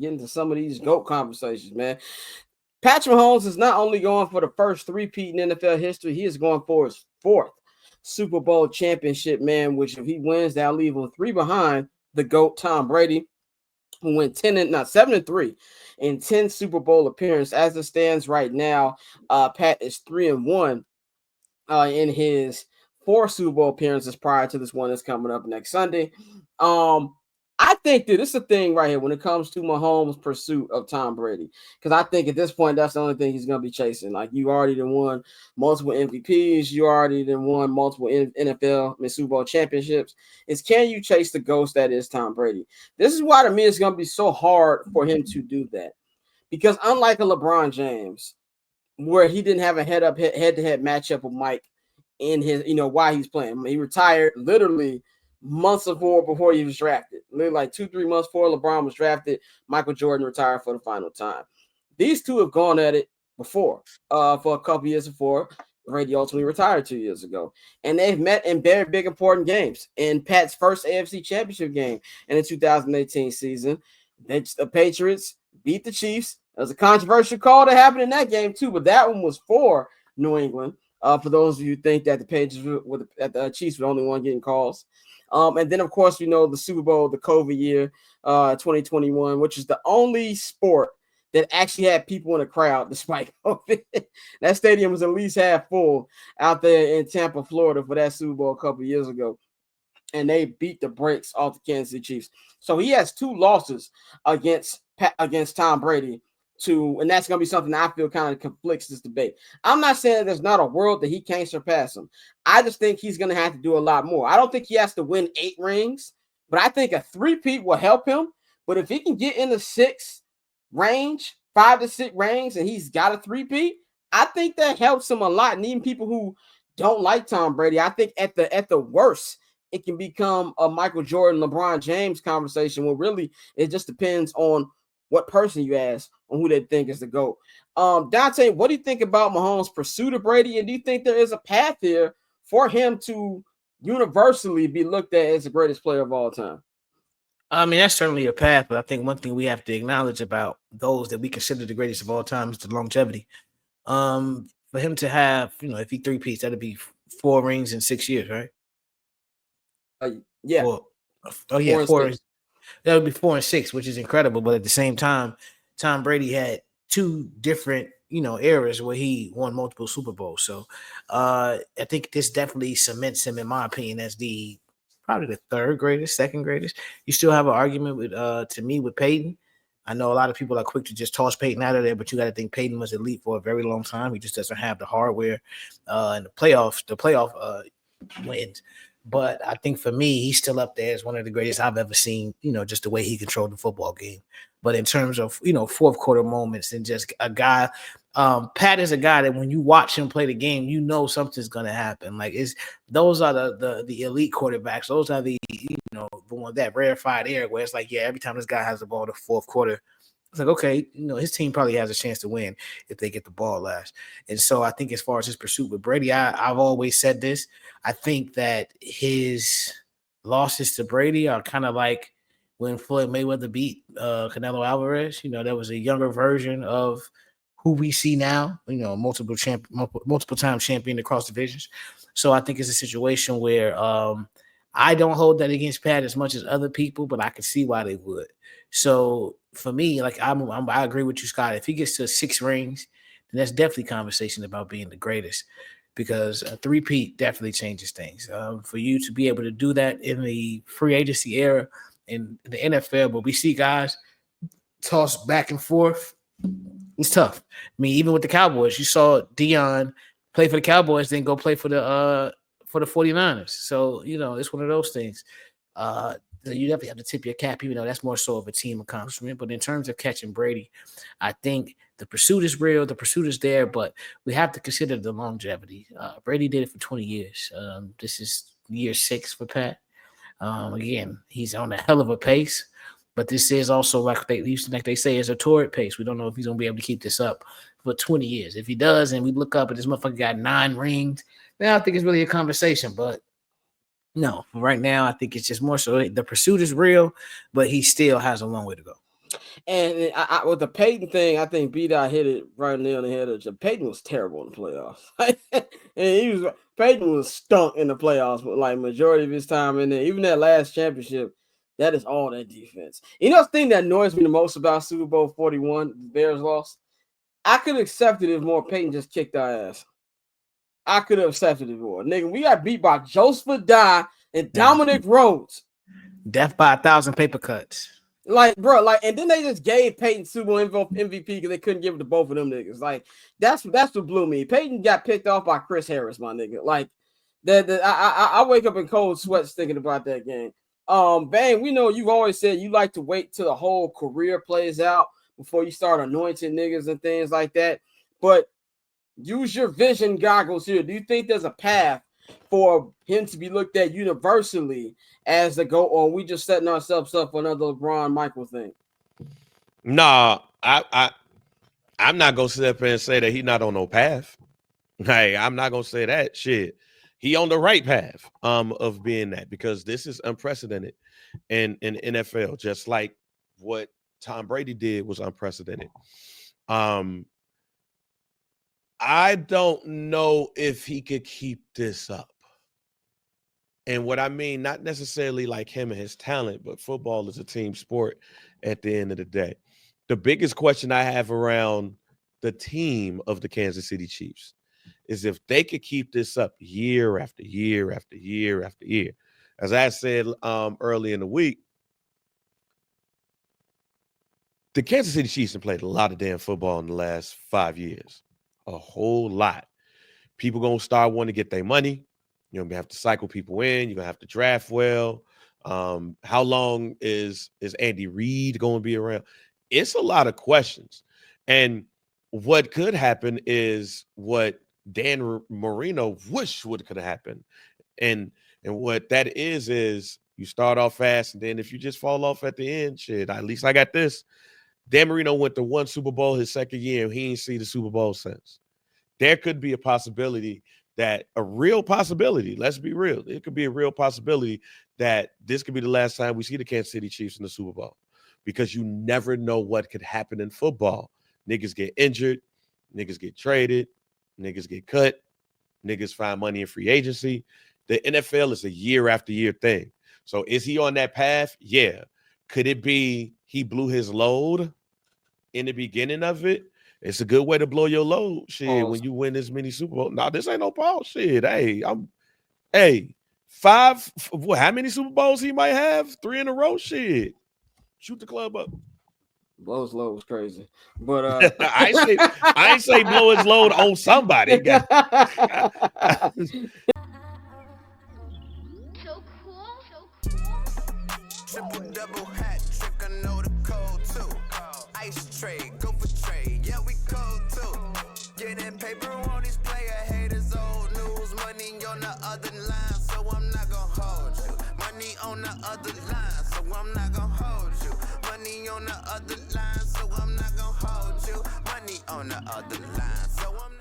get into some of these GOAT conversations, man. Patrick Mahomes is not only going for the first three-peat in NFL history, he is going for his fourth Super Bowl championship, man, which if he wins, that'll leave him 3 behind the GOAT Tom Brady, who went 7-3 in 10 Super Bowl appearances. As it stands right now, Pat is 3-1 in his 4 Super Bowl appearances prior to this one that's coming up next Sunday. I think that this is a thing right here when it comes to Mahomes' pursuit of Tom Brady, because I think at this point that's the only thing he's going to be chasing. Like, you already done won multiple MVPs, you already done won multiple NFL Super Bowl championships. Is can you chase the ghost that is Tom Brady? This is why to me it's going to be so hard for him to do that, because unlike a LeBron James, where he didn't have a head-to-head matchup with Mike in his, why he's playing. He retired literally months before he was drafted. Literally like 2-3 months before LeBron was drafted, Michael Jordan retired for the final time. These two have gone at it before, for a couple years before Brady ultimately retired 2 years ago. And they've met in very big, important games. In Pat's first AFC Championship game in the 2018 season, the Patriots beat the Chiefs. There was a controversial call that happened in that game too, but that one was for New England. For those of you who think that the Patriots that the Chiefs were the only one getting calls. And then, of course, we know the Super Bowl, the COVID year, 2021, which is the only sport that actually had people in the crowd despite COVID. That stadium was at least half full out there in Tampa, Florida for that Super Bowl a couple of years ago. And they beat the brakes off the Kansas City Chiefs. So he has 2 losses against Tom Brady. And that's going to be something that I feel kind of conflicts this debate. I'm not saying there's not a world that he can't surpass him. I just think he's going to have to do a lot more. I don't think he has to win 8 rings, but I think a 3-peat will help him. But if he can get in the 6 range, 5 to 6 range, and he's got a 3-peat, I think that helps him a lot. And even people who don't like Tom Brady, I think at the worst, it can become a Michael Jordan, LeBron James conversation where really it just depends on what person you ask on who they think is the GOAT. Dante, what do you think about Mahomes' pursuit of Brady? And do you think there is a path here for him to universally be looked at as the greatest player of all time? I mean, that's certainly a path, but I think one thing we have to acknowledge about those that we consider the greatest of all time is the longevity. For him to have, if he 3-peats, that'd be 4 rings in 6 years, right? Yeah. 4 rings. That would be 4 and 6, which is incredible. But at the same time, Tom Brady had 2 different, eras where he won multiple Super Bowls. So I think this definitely cements him, in my opinion, as probably the 3rd greatest, 2nd greatest. You still have an argument with Peyton. I know a lot of people are quick to just toss Peyton out of there, but you got to think Peyton was elite for a very long time. He just doesn't have the hardware and the playoff wins. But I think for me, he's still up there as one of the greatest I've ever seen, just the way he controlled the football game. But in terms of, 4th quarter moments and just a guy, Pat is a guy that when you watch him play the game, something's going to happen. Like those are the elite quarterbacks. Those are the one that rarefied air where it's like, yeah, every time this guy has the ball in the 4th quarter, it's like, okay, his team probably has a chance to win if they get the ball last. And so I think as far as his pursuit with Brady, I've always said this. I think that his losses to Brady are kind of like when Floyd Mayweather beat Canelo Alvarez. There was a younger version of who we see now, multiple time champion across divisions. So I think it's a situation where I don't hold that against Pat as much as other people, but I can see why they would. So for me, like I agree with you, Scott. If he gets to 6 rings, then that's definitely conversation about being the greatest, because a 3-peat definitely changes things. For you to be able to do that in the free agency era in the NFL, but we see guys toss back and forth. It's tough. I mean, even with the Cowboys, you saw Dion play for the Cowboys, then go play for the 49ers. So, it's one of those things. You definitely have to tip your cap, even though that's more so of a team accomplishment. But in terms of catching Brady, I think the pursuit is real. The pursuit is there, but we have to consider the longevity. Brady did it for 20 years. This is year 6 for Pat. Again, he's on a hell of a pace, but this is also like they say, is a torrid pace. We don't know if he's going to be able to keep this up for 20 years. If he does, and we look up and this motherfucker got 9 rings, then I think it's really a conversation. But no, right now I think it's just more so the pursuit is real, but he still has a long way to go. And with the Peyton thing, I think B-Dot hit it right near the head. Peyton was terrible in the playoffs. And Peyton was stunk in the playoffs, but like majority of his time in there. Even that last championship, that is all that defense. You know the thing that annoys me the most about Super Bowl 41, the Bears lost? I could have accepted it if more Peyton just kicked our ass. I could have accepted it more. Nigga, we got beat by Joseph Dye and Dominic Rhodes. Death by 1,000 paper cuts. Like, bro, like, and then they just gave Peyton Super Bowl MVP because they couldn't give it to both of them niggas. Like, that's what blew me. Peyton got picked off by Chris Harris, my nigga. Like, I wake up in cold sweats thinking about that game. Bang, we know you've always said you like to wait till the whole career plays out before you start anointing niggas and things like that. But use your vision goggles here. Do you think there's a path for him to be looked at universally as the GOAT, or are we just setting ourselves up for another LeBron Michael thing? Nah, I'm not gonna sit up and say that he's not on no path. Hey, I'm not gonna say that shit. He on the right path of being that, because this is unprecedented in NFL, just like what Tom Brady did was unprecedented. I don't know if he could keep this up. And what I mean, not necessarily like him and his talent, but football is a team sport at the end of the day. The biggest question I have around the team of the Kansas City Chiefs is if they could keep this up year after year after year after year. As I said early in the week, the Kansas City Chiefs have played a lot of damn football in the last 5 years. A whole lot. People going to start wanting to get their money. You're going to have to cycle people in. You're going to have to draft well. How long is Andy Reid going to be around? It's a lot of questions. And what could happen is what Dan Marino wish could have happened. And what that is you start off fast, and then if you just fall off at the end, shit, at least I got this. Dan Marino went to one Super Bowl his second year, and he ain't see the Super Bowl since. There could be a possibility let's be real. It could be a real possibility that this could be the last time we see the Kansas City Chiefs in the Super Bowl, because you never know what could happen in football. Niggas get injured, niggas get traded, niggas get cut, niggas find money in free agency. The NFL is a year after year thing. So is he on that path? Yeah. Could it be he blew his load in the beginning of it? It's a good way to blow your load, shit, when you win this many Super Bowl. No, this ain't no pause, shit. Hey, how many Super Bowls he might have? 3 in a row, shit. Shoot the club up. Blow his load was crazy. But I ain't say blow his load on somebody. So cool. Triple double hat trick, I know the code too. Ice trade, go for trade, yeah, we cold too. Getting paper on these player haters, old news. Money on the other line, so I'm not gonna hold you. Money on the other line, so I'm not gonna hold you. Money on the other line, so I'm not gonna hold you. Money on the other line, so I'm not